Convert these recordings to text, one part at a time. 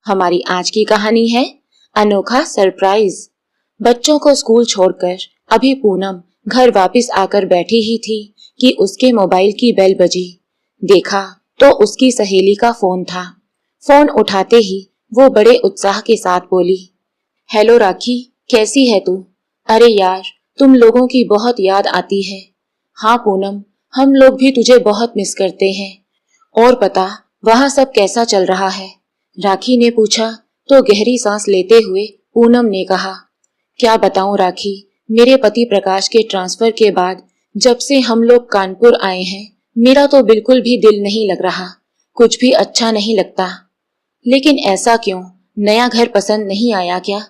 हमारी आज की कहानी है अनोखा सरप्राइज। बच्चों को स्कूल छोड़कर अभी पूनम घर वापस आकर बैठी ही थी कि उसके मोबाइल की बेल बजी। देखा तो उसकी सहेली का फोन था। फोन उठाते ही वो बड़े उत्साह के साथ बोली, हेलो राखी, कैसी है तू? अरे यार, तुम लोगों की बहुत याद आती है। हाँ पूनम, हम लोग भी तुझे बहुत मिस करते हैं। और पता, वहाँ सब कैसा चल रहा है? राखी ने पूछा तो गहरी सांस लेते हुए पूनम ने कहा, क्या बताऊं राखी, मेरे पति प्रकाश के ट्रांसफर के बाद जब से हम लोग कानपुर आए हैं, मेरा तो बिल्कुल भी दिल नहीं लग रहा, कुछ भी अच्छा नहीं लगता। लेकिन ऐसा क्यों, नया घर पसंद नहीं आया क्या?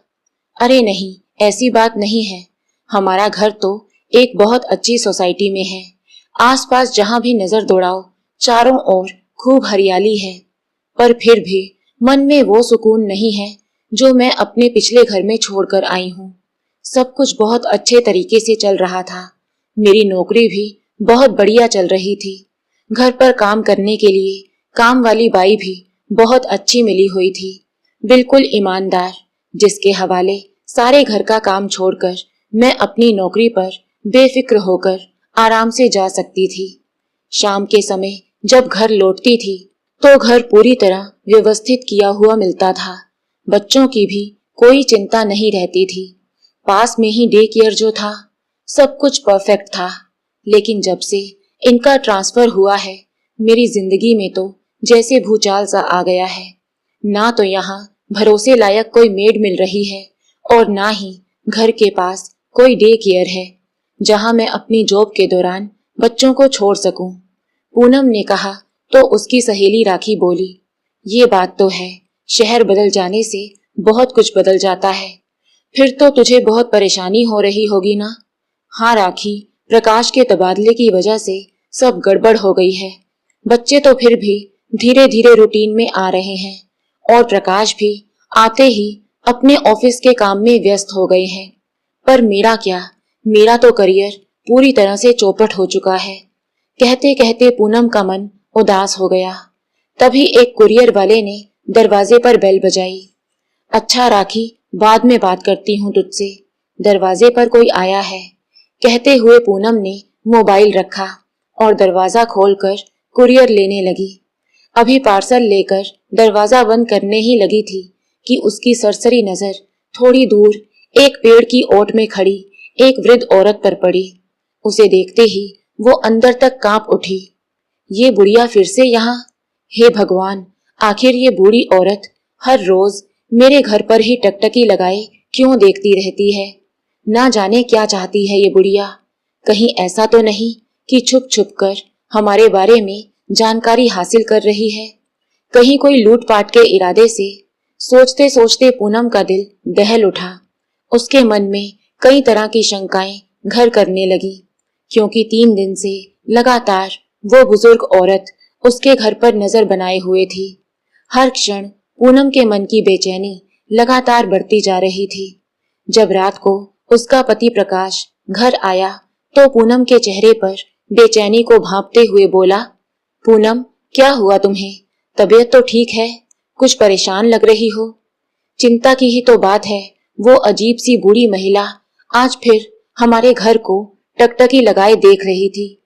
अरे नहीं, ऐसी बात नहीं है। हमारा घर तो एक बहुत अच्छी सोसाइटी में है। आसपास जहां भी नजर दौड़ाओ, चारों ओर खूब हरियाली है। पर फिर भी मन में वो सुकून नहीं है जो मैं अपने पिछले घर में छोड़कर आई हूँ। सब कुछ बहुत अच्छे तरीके से चल रहा था। मेरी नौकरी भी बहुत बढ़िया चल रही थी। घर पर काम करने के लिए काम वाली बाई भी बहुत अच्छी मिली हुई थी, बिल्कुल ईमानदार, जिसके हवाले सारे घर का काम छोड़कर मैं अपनी नौकरी पर बेफिक्र होकर आराम से जा सकती थी। शाम के समय जब घर लौटती थी तो घर पूरी तरह व्यवस्थित किया हुआ मिलता था। बच्चों की भी कोई चिंता नहीं रहती थी। पास में ही डे केयर जो था, सब कुछ परफेक्ट था। लेकिन जब से इनका ट्रांसफर हुआ है, मेरी जिंदगी में तो जैसे भूचाल सा आ गया है। ना तो यहाँ भरोसे लायक कोई मेड मिल रही है और ना ही घर के पास कोई डे केयर है जहाँ मैं अपनी जॉब के दौरान बच्चों को छोड़ सकूं। पूनम ने कहा तो उसकी सहेली राखी बोली, ये बात तो है, शहर बदल जाने से बहुत कुछ बदल जाता है। फिर तो तुझे बहुत परेशानी हो रही होगी ना? हाँ राखी, प्रकाश के तबादले की वजह से सब गड़बड़ हो गई है। बच्चे तो फिर भी धीरे धीरे रूटीन में आ रहे हैं और प्रकाश भी आते ही अपने ऑफिस के काम में व्यस्त हो गए हैं। पर मेरा क्या, मेरा तो करियर पूरी तरह से चौपट हो चुका है। कहते कहते पूनम का मन उदास हो गया। तभी एक कुरियर वाले ने दरवाजे पर बेल बजाई। अच्छा राखी, बाद में बात करती हूँ तुझसे, दरवाजे पर कोई आया है, कहते हुए पूनम ने मोबाइल रखा और दरवाजा खोलकर कुरियर लेने लगी। अभी पार्सल लेकर दरवाजा बंद करने ही लगी थी कि उसकी सरसरी नजर थोड़ी दूर एक पेड़ की ओट में खड़ी एक वृद्ध औरत पर पड़ी। उसे देखते ही वो अंदर तक कांप उठी। ये बुढ़िया फिर से यहाँ? हे भगवान, आखिर ये बूढ़ी औरत हर रोज मेरे घर पर ही टकटकी लगाए क्यों देखती रहती है? ना जाने क्या चाहती है ये बुढ़िया। कहीं ऐसा तो नहीं कि छुप छुप कर हमारे बारे में जानकारी हासिल कर रही है? कहीं कोई लूटपाट के इरादे से? सोचते सोचते पूनम का दिल दहल उठा। उसके मन में कई तरह की शंकाएं घर करने लगी, क्योंकि 3 दिन से लगातार वो बुजुर्ग औरत उसके घर पर नजर बनाए हुए थी। हर क्षण पूनम के मन की बेचैनी लगातार बढ़ती जा रही थी। जब रात को उसका पति प्रकाश घर आया तो पूनम के चेहरे पर बेचैनी को भांपते हुए बोला, पूनम, क्या हुआ तुम्हें? तबीयत तो ठीक है, कुछ परेशान लग रही हो। चिंता की ही तो बात है, वो अजीब सी बूढ़ी महिला आज फिर हमारे घर को टकटकी लगाए देख रही थी।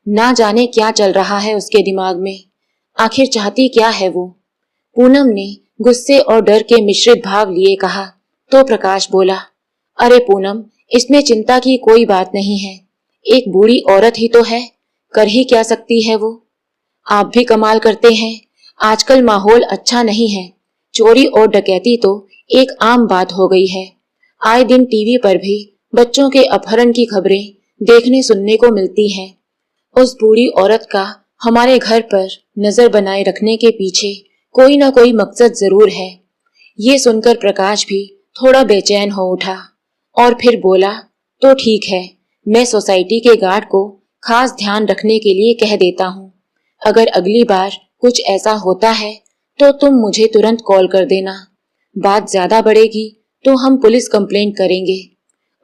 ना जाने क्या चल रहा है उसके दिमाग में, आखिर चाहती क्या है वो? पूनम ने गुस्से और डर के मिश्रित भाव लिए कहा तो प्रकाश बोला, अरे पूनम, इसमें चिंता की कोई बात नहीं है, एक बूढ़ी औरत ही तो है, कर ही क्या सकती है वो? आप भी कमाल करते हैं, आजकल माहौल अच्छा नहीं है, चोरी और डकैती तो एक आम बात हो गई है। आए दिन टीवी पर भी बच्चों के अपहरण की खबरें देखने सुनने को मिलती हैं। उस बूढ़ी औरत का हमारे घर पर नजर बनाए रखने के पीछे कोई ना कोई मकसद जरूर है। ये सुनकर प्रकाश भी थोड़ा बेचैन हो उठा और फिर बोला, तो ठीक है, मैं सोसाइटी के गार्ड को खास ध्यान रखने के लिए कह देता हूँ। अगर अगली बार कुछ ऐसा होता है तो तुम मुझे तुरंत कॉल कर देना। बात ज्यादा बढ़ेगी तो हम पुलिस कंप्लेंट करेंगे।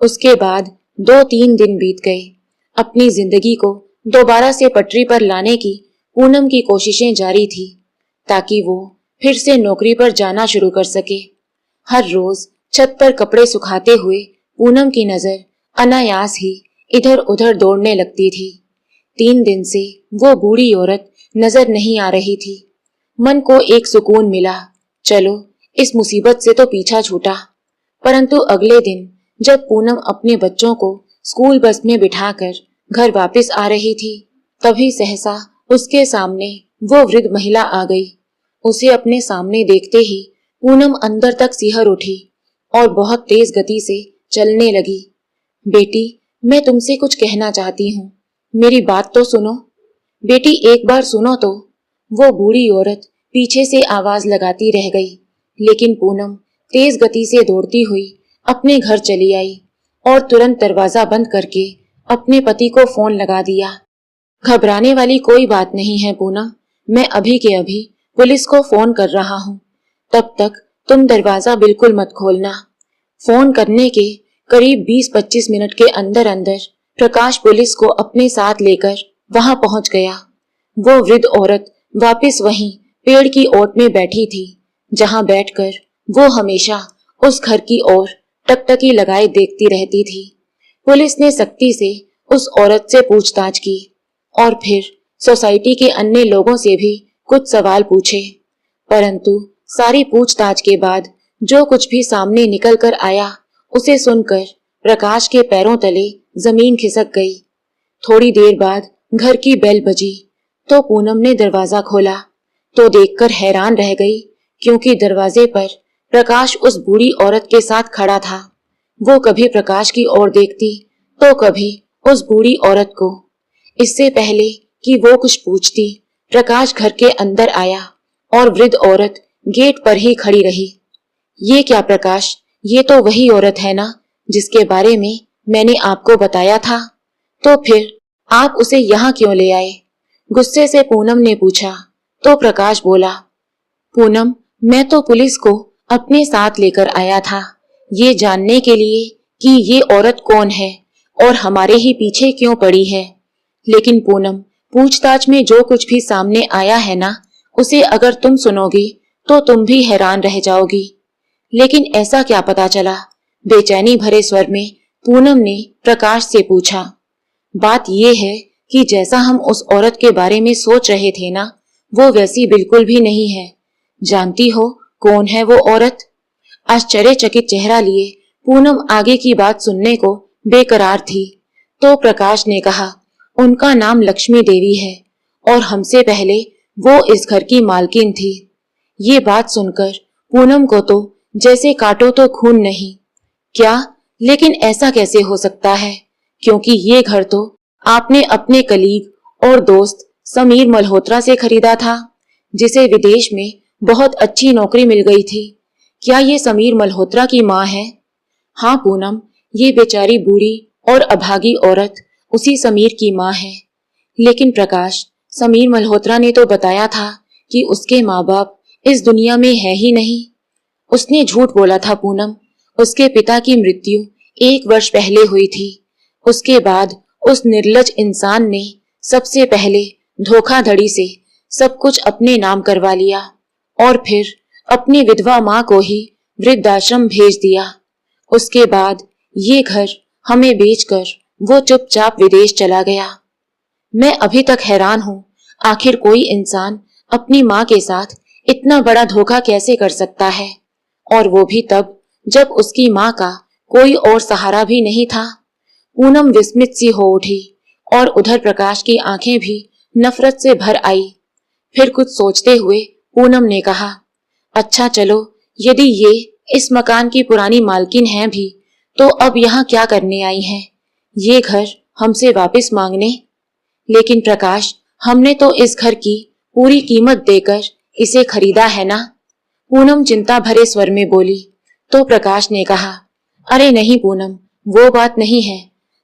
उसके बाद 2-3 दिन बीत गए। अपनी जिंदगी को दोबारा से पटरी पर लाने की पूनम की कोशिशें जारी थी ताकि वो फिर से नौकरी पर जाना शुरू कर सके। हर रोज छत पर कपड़े सुखाते हुए पूनम की नजर अनायास ही इधर उधर दौड़ने लगती थी। 3 दिन से वो बूढ़ी औरत नजर नहीं आ रही थी। मन को एक सुकून मिला, चलो इस मुसीबत से तो पीछा छूटा। परंतु अगले दिन जब पूनम अपने बच्चों को स्कूल बस में बिठाकर घर वापस आ रही थी, तभी सहसा उसके सामने वो वृद्ध महिला आ गई। उसे अपने सामने देखते ही पूनम अंदर तक सिहर उठी और बहुत तेज गति से चलने लगी। बेटी, मैं तुमसे कुछ कहना चाहती हूँ, मेरी बात तो सुनो। बेटी, एक बार सुनो तो। वो बूढ़ी औरत पीछे से आवाज लगाती रह गई, लेकिन पूनम तेज गति से दौड़ती हुई अपने घर चली आई और तुरंत दरवाजा बंद करके अपने पति को फोन लगा दिया। घबराने वाली कोई बात नहीं है पूनम, मैं अभी के अभी पुलिस को फोन कर रहा हूँ। तब तक तुम दरवाजा बिल्कुल मत खोलना। फोन करने के करीब 20-25 मिनट के अंदर अंदर प्रकाश पुलिस को अपने साथ लेकर वहां पहुंच गया। वो वृद्ध औरत वापस वहीं पेड़ की ओट में बैठी थी, जहां बैठकर वो हमेशा उस घर की ओर टकटकी लगाए देखती रहती थी। पुलिस ने सख्ती से उस औरत से पूछताछ की और फिर सोसाइटी के अन्य लोगों से भी कुछ सवाल पूछे, परंतु सारी पूछताछ के बाद जो कुछ भी सामने निकल कर आया, उसे सुनकर प्रकाश के पैरों तले जमीन खिसक गई। थोड़ी देर बाद घर की बेल बजी तो पूनम ने दरवाजा खोला तो देखकर हैरान रह गई, क्योंकि दरवाजे पर प्रकाश उस बूढ़ी औरत के साथ खड़ा था। वो कभी प्रकाश की ओर देखती तो कभी उस बूढ़ी औरत को। इससे पहले कि वो कुछ पूछती, प्रकाश घर के अंदर आया और वृद्ध औरत गेट पर ही खड़ी रही। ये क्या प्रकाश, ये तो वही औरत है ना जिसके बारे में मैंने आपको बताया था? तो फिर आप उसे यहाँ क्यों ले आए? गुस्से से पूनम ने पूछा तो प्रकाश बोला, पूनम, मैं तो पुलिस को अपने साथ लेकर आया था, ये जानने के लिए कि ये औरत कौन है और हमारे ही पीछे क्यों पड़ी है। लेकिन पूनम, पूछताछ में जो कुछ भी सामने आया है ना, उसे अगर तुम सुनोगी तो तुम भी हैरान रह जाओगी। लेकिन ऐसा क्या पता चला? बेचैनी भरे स्वर में पूनम ने प्रकाश से पूछा। बात यह है कि जैसा हम उस औरत के बारे में सोच रहे थे ना, वो वैसी बिल्कुल भी नहीं है। जानती हो कौन है वो औरत? आश्चर्यचकित चेहरा लिए पूनम आगे की बात सुनने को बेकरार थी। तो प्रकाश ने कहा, उनका नाम लक्ष्मी देवी है और हमसे पहले वो इस घर की मालकिन थी। ये बात सुनकर पूनम को तो जैसे काटो तो खून नहीं। क्या? लेकिन ऐसा कैसे हो सकता है? क्योंकि ये घर तो आपने अपने कलीग और दोस्त समीर मल्होत्रा से खरीदा था, जिसे विदेश में बहुत अच्छी नौकरी मिल गई थी। क्या ये समीर मल्होत्रा की माँ है? हाँ पूनम, ये बेचारी बूढ़ी और अभागी औरत उसी समीर की माँ है। लेकिन प्रकाश, समीर मल्होत्रा ने तो बताया था कि उसके माँ बाप इस दुनिया में है ही नहीं। उसने झूठ बोला था पूनम। उसके पिता की मृत्यु 1 वर्ष पहले हुई थी। उसके बाद उस निर्लज इंसान ने सबसे पहले धोखाधड़ी से सब कुछ अपने नाम करवा लिया और फिर अपनी विधवा माँ को ही वृद्धाश्रम भेज दिया। उसके बाद ये घर हमें बेचकर वो चुपचाप विदेश चला गया। मैं अभी तक हैरान हूँ, आखिर कोई इंसान अपनी माँ के साथ इतना बड़ा धोखा कैसे कर सकता है, और वो भी तब जब उसकी माँ का कोई और सहारा भी नहीं था। पूनम विस्मित सी हो उठी और उधर प्रकाश की आंखें भी नफरत से भर आई। फिर कुछ सोचते हुए पूनम ने कहा, अच्छा चलो, यदि ये इस मकान की पुरानी मालकिन हैं भी, तो अब यहाँ क्या करने आई हैं? ये घर हमसे वापस मांगने? लेकिन प्रकाश, हमने तो इस घर की पूरी कीमत देकर इसे खरीदा है ना? पूनम चिंता भरे स्वर में बोली। तो प्रकाश ने कहा, अरे नहीं पूनम, वो बात नहीं है।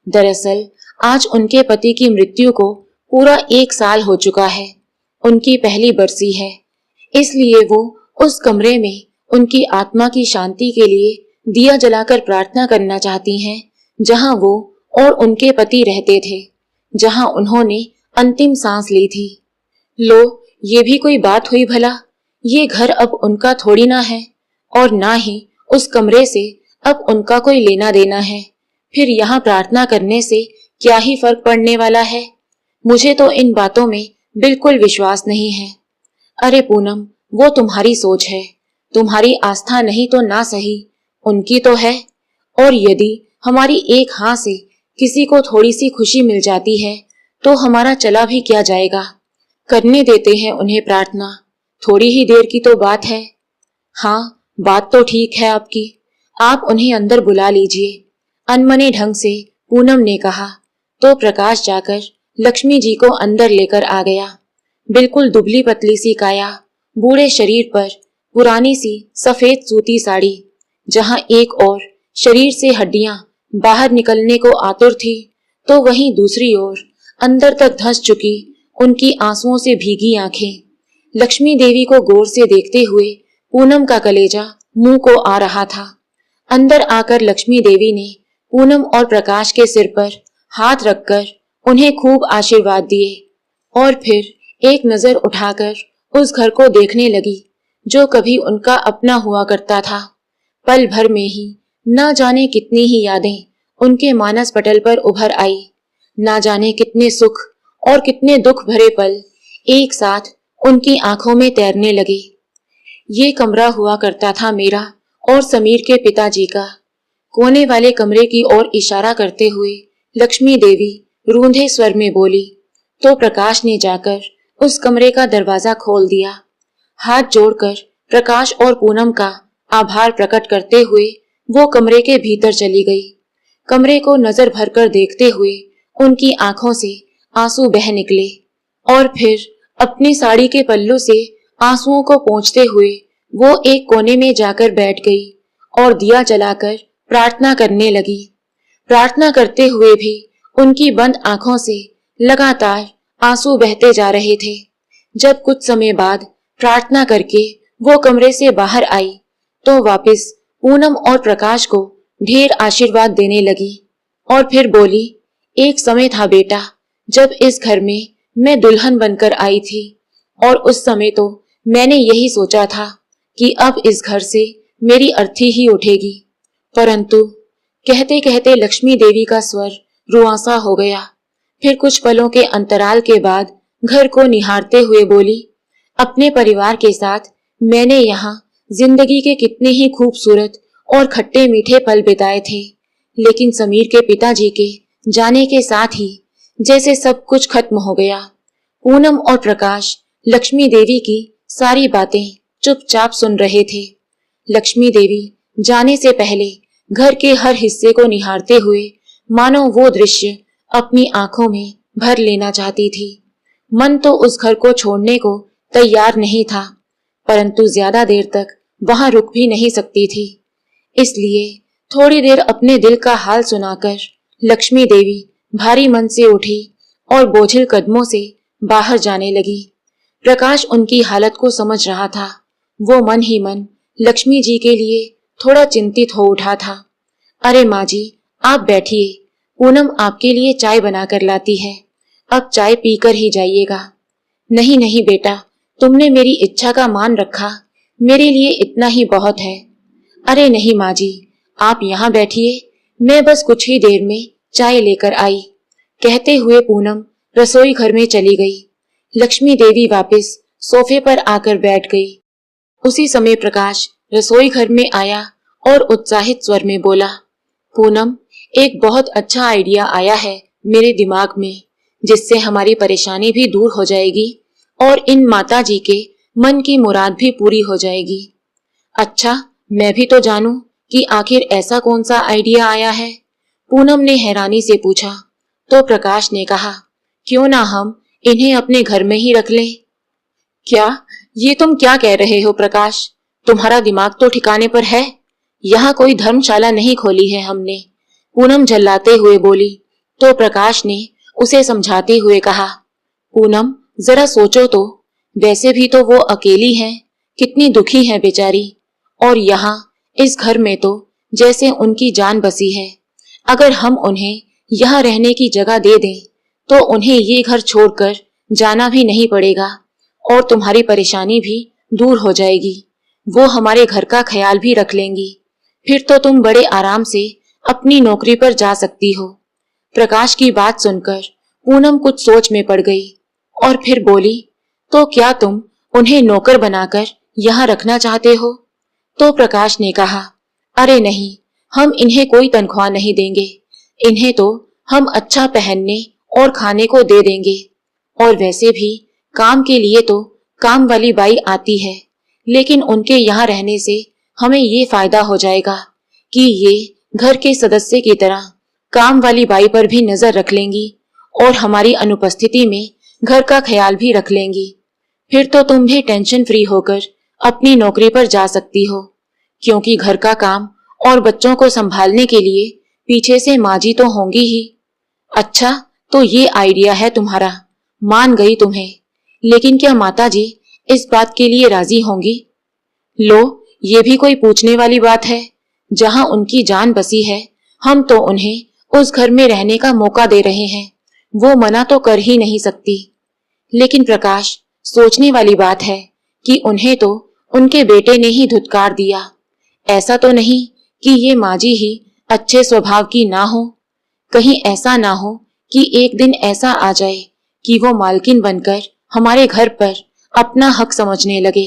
दरअसल आज उनके पति की मृत्यु को पूरा 1 साल हो चुका है। उनकी पहली बरसी है, इसलिए वो उस कमरे में उनकी आत्मा की शांति के लिए दिया जलाकर प्रार्थना करना चाहती हैं, जहां वो और उनके पति रहते थे, जहां उन्होंने अंतिम सांस ली थी। लो, ये भी कोई बात हुई भला? ये घर अब उनका थोड़ी ना है, और ना ही उस कमरे से अब उनका कोई लेना देना है। फिर यहाँ प्रार्थना करने से क्या ही फर्क पड़ने वाला है। मुझे तो इन बातों में बिल्कुल विश्वास नहीं है। अरे पूनम, वो तुम्हारी सोच है, तुम्हारी आस्था नहीं तो ना सही, उनकी तो है। और यदि हमारी एक हाँ से किसी को थोड़ी सी खुशी मिल जाती है तो हमारा चला भी क्या जाएगा। करने देते हैं उन्हें प्रार्थना, थोड़ी ही देर की तो बात है। हाँ, बात तो ठीक है आपकी, आप उन्हें अंदर बुला लीजिए, अनमने ढंग से पूनम ने कहा। तो प्रकाश जाकर लक्ष्मी जी को अंदर लेकर आ गया। बिल्कुल दुबली पतली सी काया, बूढ़े शरीर पर पुरानी सी सफेद सूती साड़ी, जहां एक और शरीर से हड्डियां बाहर निकलने को आतुर थी, तो वहीं दूसरी ओर अंदर तक धंस चुकी उनकी आंसुओं से भीगी आंखें। लक्ष्मी देवी को गौर से देखते हुए पूनम का कलेजा मुंह को आ रहा था। अंदर आकर लक्ष्मी देवी ने पूनम और प्रकाश के सिर पर हाथ रखकर उन्हें खूब आशीर्वाद दिए और फिर एक नजर उठाकर उस घर को देखने लगी जो कभी उनका अपना हुआ करता था। पल भर में ही ना जाने कितनी ही यादें उनके मानस पटल पर उभर आई। ना जाने कितने सुख और कितने दुख भरे पल एक साथ उनकी आंखों में तैरने लगे। ये कमरा हुआ करता था मेरा और समीर के पिताजी का। कोने वाले कमरे की ओर इशारा करते हुए लक्ष्मी देवी रूंधे स्वर में बोली, तो प्रकाश ने जाकर उस कमरे का दरवाजा खोल दिया। हाथ जोड़कर प्रकाश और पूनम का आभार प्रकट करते हुए वो कमरे के भीतर चली गई। कमरे को नजर भरकर देखते हुए उनकी आंखों से आंसू बह निकले और फिर अपनी साड़ी के पल्लू से आंसुओं को पोंछते हुए वो एक कोने में जाकर बैठ गई और दिया जलाकर प्रार्थना करने लगी। प्रार्थना करते हुए भी उनकी बंद आंखों से लगातार आंसू बहते जा रहे थे। जब कुछ समय बाद प्रार्थना करके वो कमरे से बाहर आई तो वापस पूनम और प्रकाश को ढेर आशीर्वाद देने लगी और फिर बोली, एक समय था बेटा जब इस घर में मैं दुल्हन बनकर आई थी और उस समय तो मैंने यही सोचा था कि अब इस घर से मेरी अर्थी ही उठेगी। परंतु कहते कहते लक्ष्मी देवी का स्वर रुआंसा हो गया। फिर कुछ पलों के अंतराल के बाद घर को निहारते हुए बोली, अपने परिवार के साथ मैंने यहाँ जिंदगी के कितने ही खूबसूरत और खट्टे मीठे पल बिताए थे, लेकिन समीर के पिताजी के जाने के साथ ही जैसे सब कुछ खत्म हो गया। पूनम और प्रकाश लक्ष्मी देवी की सारी बातें चुपचाप सुन रहे थे। लक्ष्मी देवी जाने से पहले घर के हर हिस्से को निहारते हुए मानो वो दृश्य अपनी आंखों में भर लेना चाहती थी। मन तो उस घर को छोड़ने को तैयार नहीं था, परंतु ज्यादा देर तक वहां रुक भी नहीं सकती थी। इसलिए थोड़ी देर अपने दिल का हाल सुनाकर लक्ष्मी देवी भारी मन से उठी और बोझिल कदमों से बाहर जाने लगी। प्रकाश उनकी हालत को समझ रहा था। वो मन ही मन लक्ष्मी जी के लिए थोड़ा चिंतित हो उठा था। अरे माँ जी, आप बैठिए, पूनम आपके लिए चाय बनाकर लाती है, अब चाय पीकर ही जाइएगा। नहीं नहीं बेटा, तुमने मेरी इच्छा का मान रखा, मेरे लिए इतना ही बहुत है। अरे नहीं माँ जी, आप यहाँ बैठिए, मैं बस कुछ ही देर में चाय लेकर आई। कहते हुए पूनम रसोई घर में चली गई। लक्ष्मी देवी वापस सोफे पर आकर बैठ गई। उसी समय प्रकाश रसोई घर में आया और उत्साहित स्वर में बोला, पूनम, एक बहुत अच्छा आइडिया आया है मेरे दिमाग में, जिससे हमारी परेशानी भी दूर हो जाएगी और इन माता जी के मन की मुराद भी पूरी हो जाएगी। अच्छा, मैं भी तो जानूं कि आखिर ऐसा कौन सा आइडिया आया है? पूनम ने हैरानी से पूछा। तो प्रकाश ने कहा, क्यों ना हम इन्हें अपने घर में ही रख लें। क्या? ये तुम क्या कह रहे हो प्रकाश? तुम्हारा दिमाग तो ठिकाने पर है? यहाँ कोई धर्मशाला नहीं खोली है हमने, पूनम झल्लाते हुए बोली। तो प्रकाश ने उसे समझाते हुए कहा, पूनम जरा सोचो तो, वैसे भी तो वो अकेली हैं, कितनी दुखी हैं बेचारी, और यहाँ इस घर में तो जैसे उनकी जान बसी है। अगर हम उन्हें यहाँ रहने की जगह दे दें तो उन्हें ये घर छोड़कर जाना भी नहीं पड़ेगा और तुम्हारी परेशानी भी दूर हो जाएगी। वो हमारे घर का ख्याल भी रख लेंगी। फिर तो तुम बड़े आराम से अपनी नौकरी पर जा सकती हो। प्रकाश की बात सुनकर पूनम कुछ सोच में पड़ गई और फिर बोली, तो क्या तुम उन्हें नौकर बनाकर यहाँ रखना चाहते हो? तो प्रकाश ने कहा, अरे नहीं, हम इन्हें कोई तनख्वाह नहीं देंगे। इन्हें तो हम अच्छा पहनने और खाने को दे देंगे। और वैसे भी काम के लिए तो काम वाली बाई आती है, लेकिन उनके यहाँ रहने से हमें ये फायदा हो जाएगा कि ये घर के सदस्य की तरह काम वाली बाई पर भी नजर रख लेंगी और हमारी अनुपस्थिति में घर का ख्याल भी रख लेंगी। फिर तो तुम भी टेंशन फ्री होकर अपनी नौकरी पर जा सकती हो, क्योंकि घर का काम और बच्चों को संभालने के लिए पीछे से माँ जी तो होंगी ही। अच्छा, तो ये आइडिया है तुम्हारा, मान गई तुम्हें। लेकिन क्या माता जी इस बात के लिए राजी होंगी? लो, ये भी कोई पूछने वाली बात है? जहाँ उनकी जान बसी है, हम तो उन्हें उस घर में रहने का मौका दे रहे हैं। वो मना तो कर ही नहीं सकती। लेकिन प्रकाश, सोचने वाली बात है कि उन्हें तो उनके बेटे ने ही धुतकार दिया। ऐसा तो नहीं कि ये माँ जी ही अच्छे स्वभाव की ना हो। कहीं ऐसा ना हो कि एक दिन ऐसा आ जाए कि वो मालकिन बनकर हमारे घर पर अपना हक समझने लगे।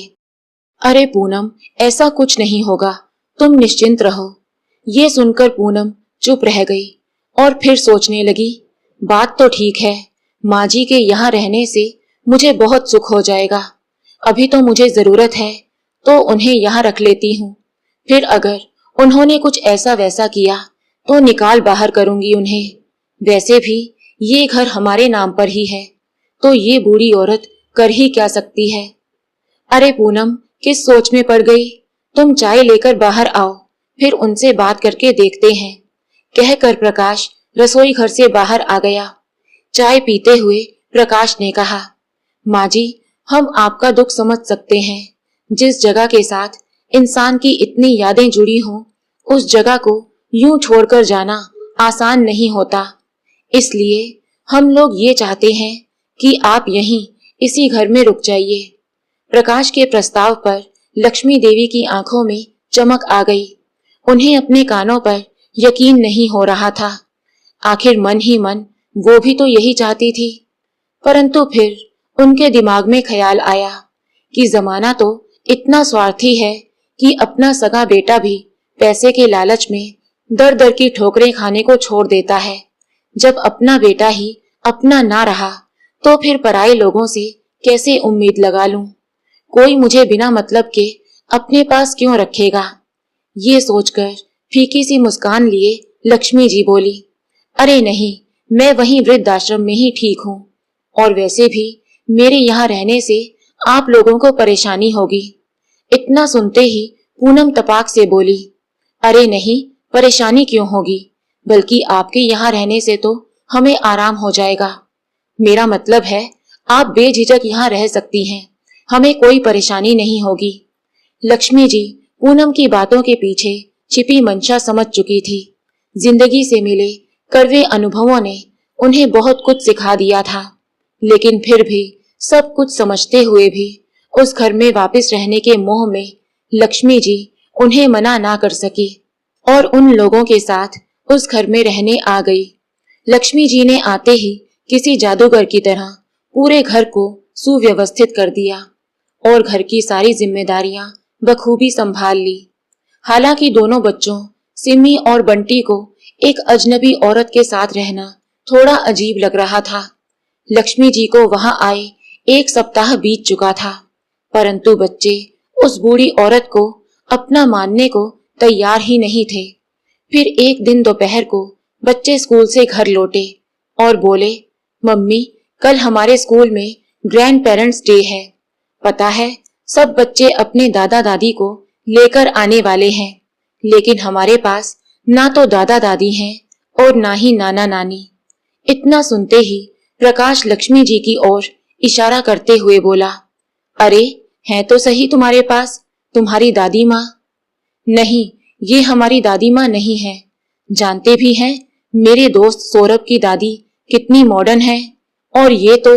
अरे पूनम, ऐसा कुछ नहीं होगा, तुम निश्चिंत रहो। ये सुनकर पूनम चुप रह गई और फिर सोचने लगी, बात तो ठीक है, माँ जी के यहाँ रहने से मुझे बहुत सुख हो जाएगा। अभी तो मुझे जरूरत है तो उन्हें यहाँ रख लेती हूँ। फिर अगर उन्होंने कुछ ऐसा वैसा किया तो निकाल बाहर करूंगी उन्हें। वैसे भी ये घर हमारे नाम पर ही है, तो ये बूढ़ी औरत कर ही क्या सकती है। अरे पूनम, किस सोच में पड़ गई? तुम चाय लेकर बाहर आओ, फिर उनसे बात करके देखते हैं। कहकर प्रकाश रसोई घर से बाहर आ गया। चाय पीते हुए प्रकाश ने कहा, माँ जी, हम आपका दुख समझ सकते हैं। जिस जगह के साथ इंसान की इतनी यादें जुड़ी हों, उस जगह को यूं छोड़कर जाना आसान नहीं होता। इसलिए हम लोग ये चाहते हैं कि आप यहीं इसी घर में रुक जाइए। प्रकाश के प्रस्ताव पर लक्ष्मी देवी की आंखों में चमक आ गई। उन्हें अपने कानों पर यकीन नहीं हो रहा था। आखिर मन ही मन वो भी तो यही चाहती थी। परंतु फिर उनके दिमाग में ख्याल आया कि जमाना तो इतना स्वार्थी है कि अपना सगा बेटा भी पैसे के लालच में दर दर की ठोकरें खाने को छोड़ देता है। जब अपना बेटा ही अपना ना रहा तो फिर पराये लोगों से कैसे उम्मीद लगा लूं? कोई मुझे बिना मतलब के अपने पास क्यों रखेगा? ये सोचकर फीकी सी मुस्कान लिए लक्ष्मी जी बोली, अरे नहीं, मैं वहीं वृद्धाश्रम में ही ठीक हूँ। और वैसे भी मेरे यहाँ रहने से आप लोगों को परेशानी होगी। इतना सुनते ही पूनम तपाक से बोली, अरे नहीं, परेशानी क्यों होगी, बल्कि आपके यहाँ रहने से तो हमें आराम हो जाएगा। मेरा मतलब है, आप बेझिझक यहाँ रह सकती हैं, हमें कोई परेशानी नहीं होगी। लक्ष्मी जी पूनम की बातों के पीछे छिपी मंशा समझ चुकी थी। जिंदगी से मिले कड़वे अनुभवों ने उन्हें बहुत कुछ सिखा दिया था, लेकिन फिर भी सब कुछ समझते हुए भी उस घर में वापस रहने के मोह में लक्ष्मी जी उन्हें मना ना कर सकी और उन लोगों के साथ उस घर में रहने आ गई। लक्ष्मी जी ने आते ही किसी जादूगर की तरह पूरे घर को सुव्यवस्थित कर दिया और घर की सारी जिम्मेदारियां बखूबी संभाल ली। हालांकि दोनों बच्चों सिमी और बंटी को एक अजनबी औरत के साथ रहना थोड़ा अजीब लग रहा था। लक्ष्मी जी को वहां आए एक सप्ताह बीत चुका था, परंतु बच्चे उस बूढ़ी औरत को अपना मानने को तैयार ही नहीं थे। फिर एक दिन दोपहर को बच्चे स्कूल से घर लौटे और बोले, मम्मी, कल हमारे स्कूल में ग्रैंड पेरेंट्स डे है। पता है, सब बच्चे अपने दादा दादी को लेकर आने वाले हैं, लेकिन हमारे पास ना तो दादा दादी हैं और ना ही नाना नानी। इतना सुनते ही प्रकाश लक्ष्मी जी की ओर इशारा करते हुए बोला, अरे है तो सही तुम्हारे पास तुम्हारी दादी माँ। नहीं, ये हमारी दादी माँ नहीं है। जानते भी हैं मेरे दोस्त सौरभ की दादी कितनी मॉडर्न है, और ये तो,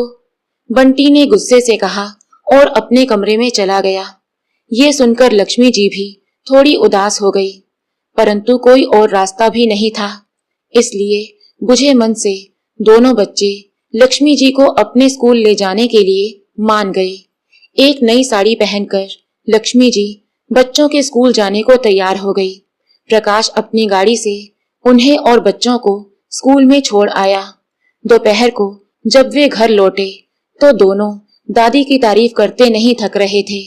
बंटी ने गुस्से से कहा और अपने कमरे में चला गया। ये सुनकर लक्ष्मी जी भी थोड़ी उदास हो गई, परंतु कोई और रास्ता भी नहीं था, इसलिए बुझे मन से दोनों बच्चे लक्ष्मी जी को अपने स्कूल ले जाने के लिए मान गए। एक नई साड़ी पहनकर लक्ष्मी जी बच्चों के स्कूल जाने को तैयार हो गई। प्रकाश अपनी गाड़ी से उन्हें और बच्चों को स्कूल में छोड़ आया। दोपहर को जब वे घर लौटे तो दोनों दादी की तारीफ करते नहीं थक रहे थे।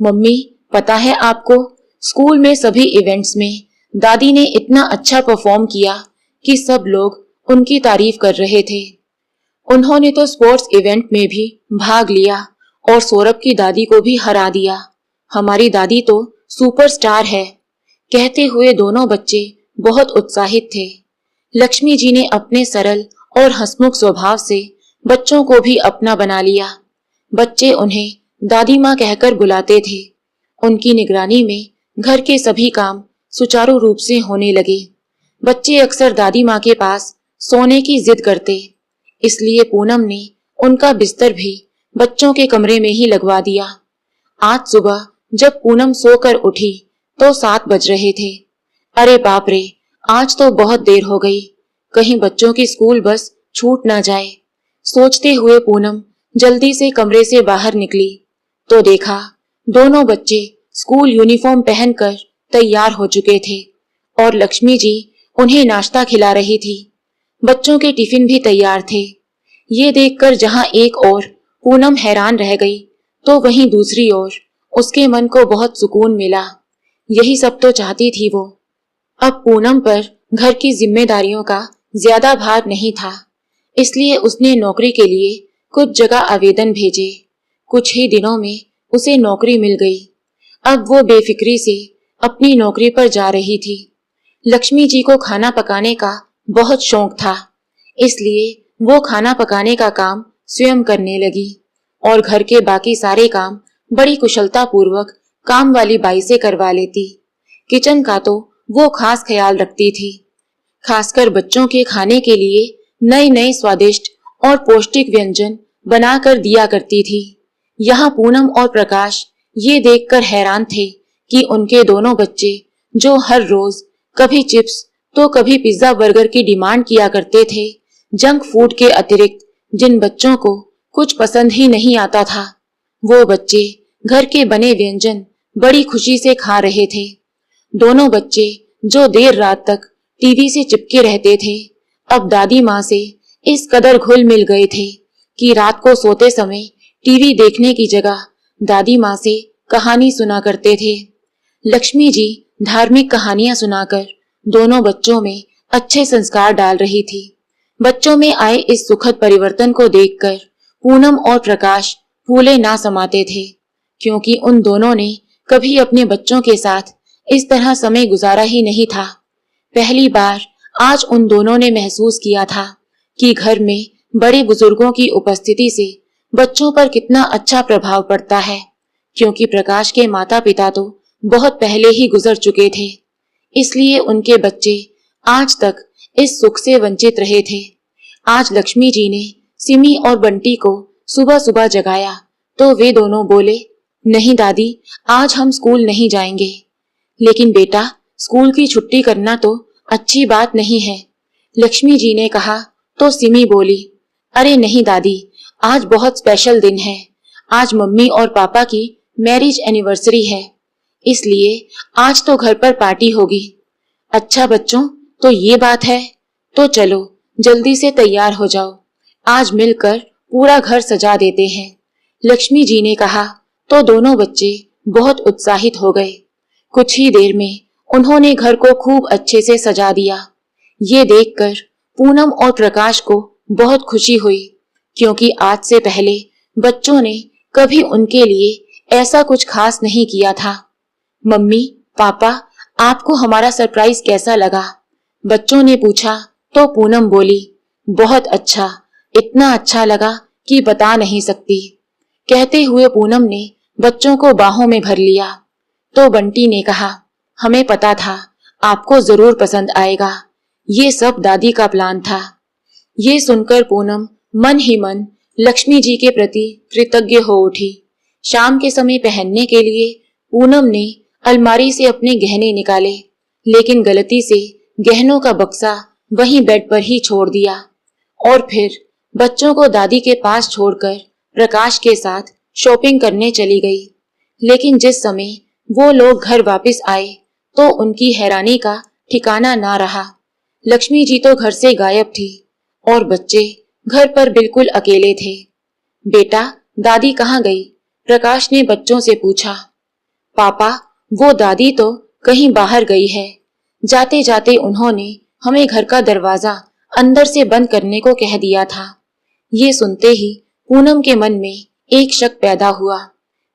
मम्मी, पता है आपको, स्कूल में सभी इवेंट्स में दादी ने इतना अच्छा परफॉर्म किया कि सब लोग उनकी तारीफ कर रहे थे। उन्होंने तो स्पोर्ट्स इवेंट में भी भाग लिया और सौरभ की दादी को भी हरा दिया। हमारी दादी तो सुपरस्टार है। कहते हुए दोनों बच्चे बहुत उत्साहित थे। लक्ष्मी जी ने अपने सरल और हंसमुख स्वभाव से बच्चों को भी अपना बना लिया। बच्चे उन्हें दादी माँ कहकर बुलाते थे। उनकी निगरानी में घर के सभी काम सुचारू रूप से होने लगे। बच्चे अक्सर दादी माँ के पास सोने की जिद करते, इसलिए पूनम ने उनका बिस्तर भी बच्चों के कमरे में ही लगवा दिया। आज सुबह जब पूनम सोकर उठी तो 7 बज रहे थे। अरे बाप रे, आज तो बहुत देर हो गई, कहीं बच्चों की स्कूल बस छूट ना जाए। सोचते हुए पूनम जल्दी से कमरे से बाहर निकली तो देखा दोनों बच्चे स्कूल यूनिफॉर्म पहनकर तैयार हो चुके थे और लक्ष्मी जी उन्हें नाश्ता खिला रही थी। बच्चों के टिफिन भी तैयार थे। ये देखकर जहां एक ओर पूनम हैरान रह गई तो वहीं दूसरी ओर उसके मन को बहुत सुकून मिला। यही सब तो चाहती थी वो। अब पूनम पर घर की जिम्मेदारियों का ज्यादा भार नहीं था, इसलिए उसने नौकरी के लिए कुछ जगह आवेदन भेजे। कुछ ही दिनों में उसे नौकरी मिल गई। अब वो बेफिक्री से अपनी नौकरी पर जा रही थी। लक्ष्मी जी को खाना पकाने का बहुत शौक था, इसलिए वो खाना पकाने का काम स्वयं करने लगी और घर के बाकी सारे काम बड़ी कुशलता पूर्वक काम वाली बाई से करवा लेती। किचन का तो वो खास ख्याल रखती थी। खासकर बच्चों के खाने के लिए नए नए स्वादिष्ट और पौष्टिक व्यंजन बनाकर दिया करती थी। यहाँ पूनम और प्रकाश ये देखकर हैरान थे कि उनके दोनों बच्चे जो हर रोज कभी चिप्स तो कभी पिज्जा बर्गर की डिमांड किया करते थे, जंक फूड के अतिरिक्त जिन बच्चों को कुछ पसंद ही नहीं आता था, वो बच्चे घर के बने व्यंजन बड़ी खुशी से खा रहे थे। दोनों बच्चे जो देर रात तक टीवी से चिपके रहते थे, अब दादी माँ से इस कदर घुल मिल गए थे कि रात को सोते समय टीवी देखने की जगह दादी माँ से कहानी सुना करते थे। लक्ष्मी जी धार्मिक कहानियां सुनाकर दोनों बच्चों में अच्छे संस्कार डाल रही थी। बच्चों में आए इस सुखद परिवर्तन को देखकर पूनम और प्रकाश फूले ना समाते थे, क्योंकि उन दोनों ने कभी अपने बच्चों के साथ इस तरह समय गुजारा ही नहीं था। पहली बार आज उन दोनों ने महसूस किया था कि घर में बड़े बुजुर्गों की उपस्थिति से बच्चों पर कितना अच्छा प्रभाव पड़ता है, क्योंकि प्रकाश के माता पिता तो बहुत पहले ही गुजर चुके थे, इसलिए उनके बच्चे आज तक इस सुख से वंचित रहे थे। आज लक्ष्मी जी ने सिमी और बंटी को सुबह सुबह जगाया तो वे दोनों बोले, नहीं दादी, आज हम स्कूल नहीं जाएंगे। लेकिन बेटा, स्कूल की छुट्टी करना तो अच्छी बात नहीं है, लक्ष्मी जी ने कहा तो सिमी बोली, अरे नहीं दादी, आज बहुत स्पेशल दिन है। आज मम्मी और पापा की मैरिज एनिवर्सरी है, इसलिए आज तो घर पर पार्टी होगी। अच्छा बच्चों, तो ये बात है, तो चलो जल्दी से तैयार हो जाओ, आज मिलकर पूरा घर सजा देते हैं, लक्ष्मी जी ने कहा तो दोनों बच्चे बहुत उत्साहित हो गए। कुछ ही देर में उन्होंने घर को खूब अच्छे से सजा दिया। ये देखकर पूनम और प्रकाश को बहुत खुशी हुई, क्योंकि आज से पहले बच्चों ने कभी उनके लिए ऐसा कुछ खास नहीं किया था। मम्मी, पापा, आपको हमारा सरप्राइज कैसा लगा? बच्चों ने पूछा तो पूनम बोली, बहुत अच्छा, इतना अच्छा लगा कि बता नहीं सकती। कहते हुए पूनम ने बच्चों को बाहों में भर लिया तो बंटी ने कहा, हमें पता था आपको जरूर पसंद आएगा, ये सब दादी का प्लान था। ये सुनकर पूनम मन ही मन लक्ष्मी जी के प्रति कृतज्ञ हो उठी। शाम के समय पहनने के लिए पूनम ने अलमारी से अपने गहने निकाले, लेकिन गलती से गहनों का बक्सा वहीं बेड पर ही छोड़ दिया और फिर बच्चों को दादी के पास छोड़कर प्रकाश के साथ शॉपिंग करने चली गई। लेकिन जिस समय वो लोग घर वापस आए तो उनकी हैरानी का ठिकाना ना रहा। लक्ष्मी जी तो घर से गायब थी और बच्चे घर पर बिल्कुल अकेले थे। बेटा, दादी कहाँ गई? प्रकाश ने बच्चों से पूछा। पापा, वो दादी तो कहीं बाहर गई है। जाते जाते उन्होंने हमें घर का दरवाजा अंदर से बंद करने को कह दिया था। ये सुनते ही पूनम के मन में एक शक पैदा हुआ।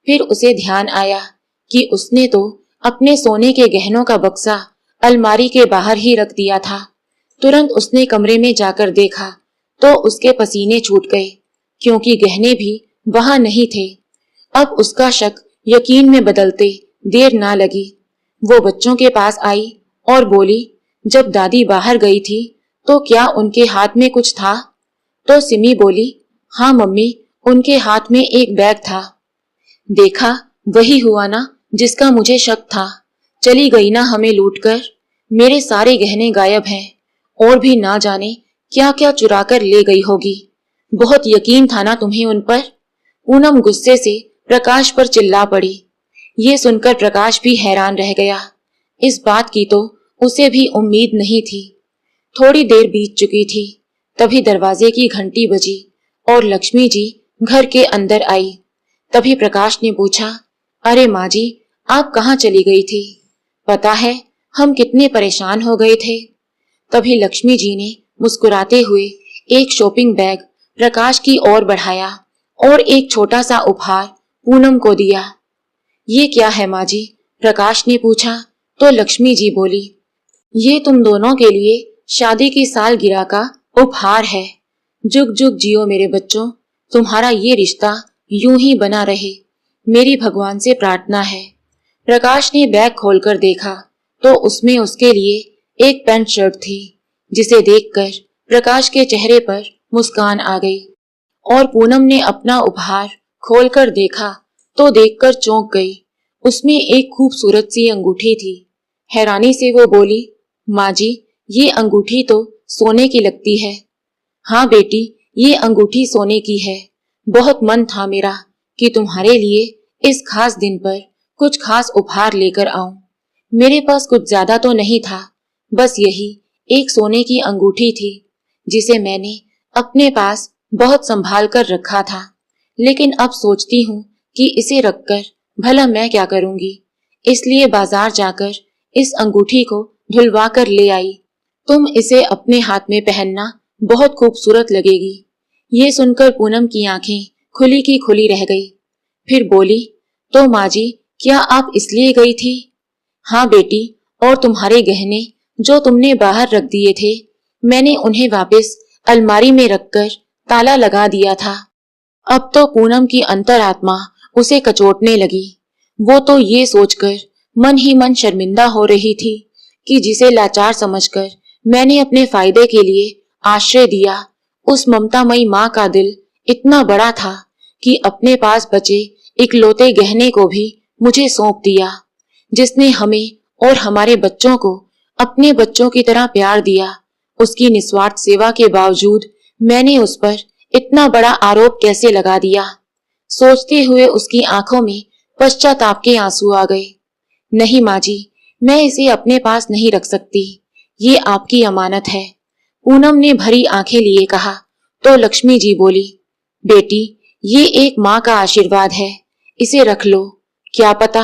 फिर उसे ध्यान आया कि उसने तो अपने सोने के गहनों का बक्सा अलमारी के बाहर ही रख दिया था। तुरंत उसने कमरे में जाकर देखा तो उसके पसीने छूट गए, क्योंकि गहने भी वहां नहीं थे। अब उसका शक यकीन में बदलते देर ना लगी। वो बच्चों के पास आई और बोली, जब दादी बाहर गई थी तो क्या उनके हाथ में कुछ था? तो सिमी बोली, हाँ मम्मी, उनके हाथ में एक बैग था। देखा, वही हुआ ना जिसका मुझे शक था। चली गई ना हमें लूटकर। मेरे सारे गहने गायब हैं और भी ना जाने क्या क्या चुरा कर ले गई होगी। बहुत यकीन था ना तुम्हें उन पर। पूनम गुस्से से प्रकाश पर चिल्ला पड़ी। ये सुनकर प्रकाश भी हैरान रह गया। इस बात की तो उसे भी उम्मीद नहीं थी। थोड़ी देर बीत चुकी थी, तभी दरवाजे की घंटी बजी और लक्ष्मी जी घर के अंदर आई। तभी प्रकाश ने पूछा, अरे माँ जी, आप कहाँ चली गई थी? पता है हम कितने परेशान हो गए थे। तभी लक्ष्मी जी ने मुस्कुराते हुए एक शॉपिंग बैग प्रकाश की ओर बढ़ाया और एक छोटा सा उपहार पूनम को दिया। ये क्या है माँ जी? प्रकाश ने पूछा तो लक्ष्मी जी बोली, ये तुम दोनों के लिए शादी की सालगिरह का उपहार है। जुग जुग जियो मेरे बच्चों, तुम्हारा ये रिश्ता यूं ही बना रहे, मेरी भगवान से प्रार्थना है। प्रकाश ने बैग खोलकर देखा तो उसमें उसके लिए एक पैंट शर्ट थी, जिसे देखकर प्रकाश के चेहरे पर मुस्कान आ गई। और पूनम ने अपना उपहार खोलकर देखा तो देखकर चौंक गई। उसमें एक खूबसूरत सी अंगूठी थी। हैरानी से वो बोली, माँ जी, ये अंगूठी तो सोने की लगती है। हाँ बेटी, ये अंगूठी सोने की है। बहुत मन था मेरा कि तुम्हारे लिए इस खास दिन पर कुछ खास उपहार लेकर आऊं। मेरे पास कुछ ज्यादा तो नहीं था, बस यही एक सोने की अंगूठी थी, जिसे मैंने अपने पास बहुत संभाल कर रखा था। लेकिन अब सोचती हूँ कि इसे रखकर भला मैं क्या करूंगी, इसलिए बाजार जाकर इस अंगूठी को धुलवा कर ले आई। तुम इसे अपने हाथ में पहनना, बहुत खूबसूरत लगेगी। ये सुनकर पूनम की आंखें खुली की खुली रह गई। फिर बोली, तो माँ जी, क्या आप इसलिए गई थी? हाँ बेटी, और तुम्हारे गहने जो तुमने बाहर रख दिए थे, मैंने उन्हें वापस अलमारी में रखकर ताला लगा दिया था। अब तो पूनम की अंतरात्मा उसे कचोटने लगी। वो तो ये सोचकर मन ही मन शर्मिंदा हो रही थी कि जिसे लाचार समझकर मैंने अपने फायदे के लिए आश्रय दिया, उस ममतामयी माँ का दिल इतना बड़ा था कि अपने पास बचे इकलौते गहने को भी मुझे सौंप दिया। जिसने हमें और हमारे बच्चों को अपने बच्चों की तरह प्यार दिया, उसकी निस्वार्थ सेवा के बावजूद मैंने उस पर इतना बड़ा आरोप कैसे लगा दिया। सोचते हुए उसकी आंखों में पश्चाताप के आंसू आ गए। नहीं माँ जी, मैं इसे अपने पास नहीं रख सकती, ये आपकी अमानत है। पूनम ने भरी आंखें लिए कहा तो लक्ष्मी जी बोली, बेटी, ये एक माँ का आशीर्वाद है, इसे रख लो। क्या पता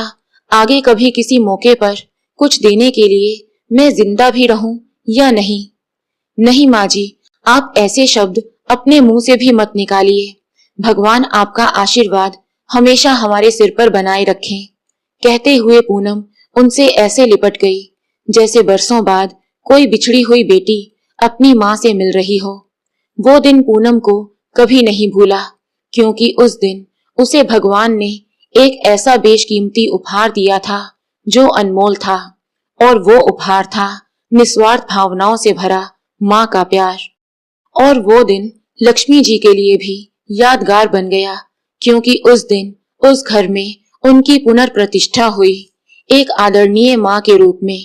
आगे कभी किसी मौके पर कुछ देने के लिए मैं जिंदा भी रहूं या नहीं। नहीं माँ जी, आप ऐसे शब्द अपने मुंह से भी मत निकालिए। भगवान आपका आशीर्वाद हमेशा हमारे सिर पर बनाए रखें। कहते हुए पूनम उनसे ऐसे लिपट गई जैसे बरसों बाद कोई बिछड़ी हुई बेटी अपनी माँ से मिल रही हो। वो दिन पूनम को कभी नहीं भूला, क्योंकि उस दिन उसे भगवान ने एक ऐसा बेशकीमती उपहार दिया था जो अनमोल था, और वो उपहार था निस्वार्थ भावनाओं से भरा माँ का प्यार। और वो दिन लक्ष्मी जी के लिए भी यादगार बन गया, क्योंकि उस दिन उस घर में उनकी पुनर्प्रतिष्ठा हुई, एक आदरणीय मां के रूप में।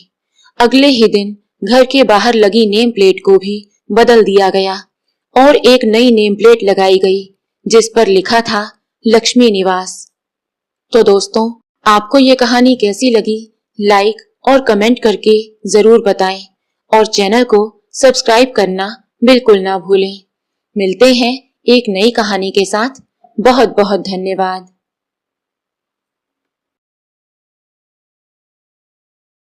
अगले ही दिन घर के बाहर लगी नेम प्लेट को भी बदल दिया गया और एक नई नेम प्लेट लगाई गई जिस पर लिखा था लक्ष्मी निवास। तो दोस्तों, आपको ये कहानी कैसी लगी, लाइक और कमेंट करके जरूर बताएं और चैनल को सब्सक्राइब करना बिल्कुल ना भूलें। मिलते हैं एक नई कहानी के साथ। बहुत बहुत धन्यवाद।